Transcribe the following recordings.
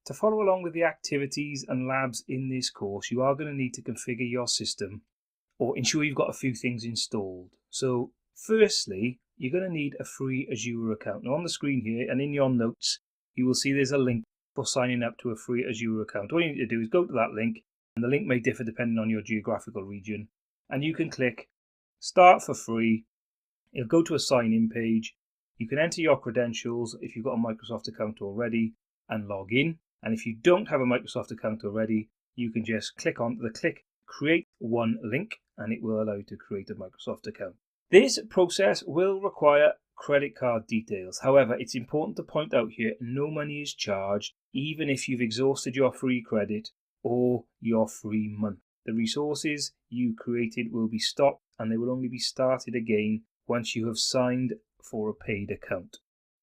To follow along with the activities and labs in this course, you are going to need to configure your system or ensure you've got a few things installed. So firstly, you're going to need a free Azure account. Now on the screen here and in your notes, you will see there's a link for signing up to a free Azure account. All you need to do is go to that link, and the link may differ depending on your geographical region, and you can click Start for free. It'll go to a sign-in page. You can enter your credentials if you've got a Microsoft account already and log in. And if you don't have a Microsoft account already, you can just click on the Create One link, and it will allow you to create a Microsoft account. This process will require credit card details. However, it's important to point out here, no money is charged, even if you've exhausted your free credit or your free month. The resources you created will be stopped, and they will only be started again once you have signed for a paid account.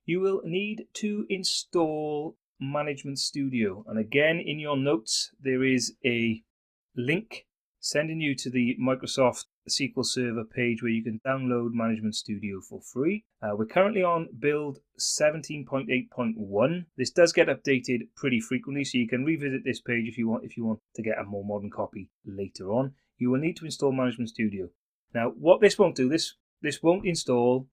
You will need to install Management Studio, and again in your notes there is a link sending you to the Microsoft SQL Server page where you can download Management Studio for free. We're currently on build 17.8.1. This does get updated pretty frequently, so you can revisit this page if you want to get a more modern copy later on. You will need to install Management Studio. Now, what this won't do, this won't install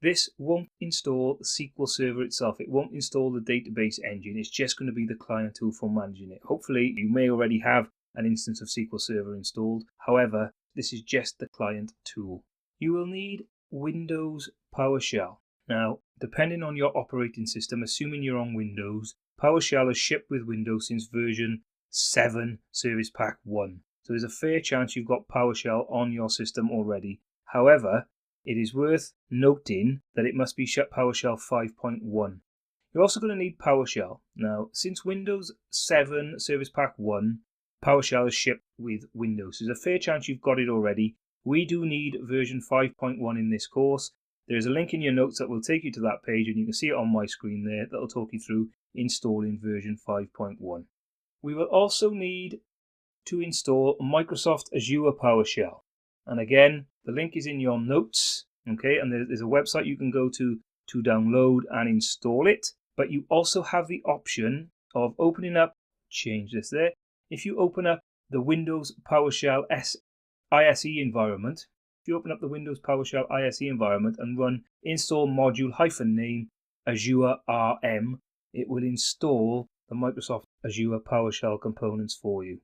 SQL Server itself. It won't install the database engine. It's just going to be the client tool for managing it. Hopefully, you may already have an instance of SQL Server installed. However, this is just the client tool. You will need Windows PowerShell. Now, depending on your operating system, assuming you're on Windows, PowerShell has shipped with Windows since version 7 Service Pack 1. So there's a fair chance you've got PowerShell on your system already. However, it is worth noting that it must be PowerShell 5.1. You're also going to need PowerShell. Now, since Windows 7 Service Pack 1, PowerShell is shipped with Windows. There's a fair chance you've got it already. We do need version 5.1 in this course. There's a link in your notes that will take you to that page, and you can see it on my screen there. That'll talk you through installing version 5.1. We will also need to install Microsoft Azure PowerShell. And again, the link is in your notes, okay? And there's a website you can go to download and install it. But you also have the option of opening up, change this there. If you open up the Windows PowerShell ISE environment, and run install module-name Azure RM, it will install the Microsoft Azure PowerShell components for you.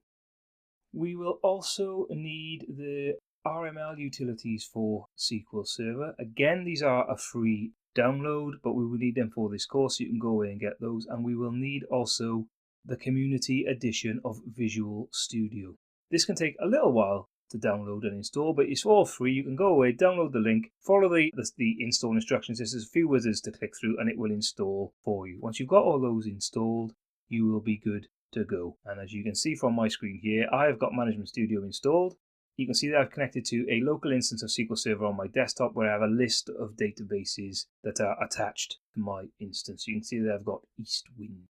We will also need the RML utilities for SQL Server. Again, these are a free download, but we will need them for this course, so you can go away and get those. And we will need also the community edition of Visual Studio. This can take a little while to download and install, but it's all free. You can go away, download the link, follow the install instructions. There's a few wizards to click through, and it will install for you. Once you've got all those installed, you will be good to go. And as you can see from my screen here, I have got Management Studio installed. You can see that I've connected to a local instance of SQL Server on my desktop where I have a list of databases that are attached to my instance. You can see that I've got Eastwind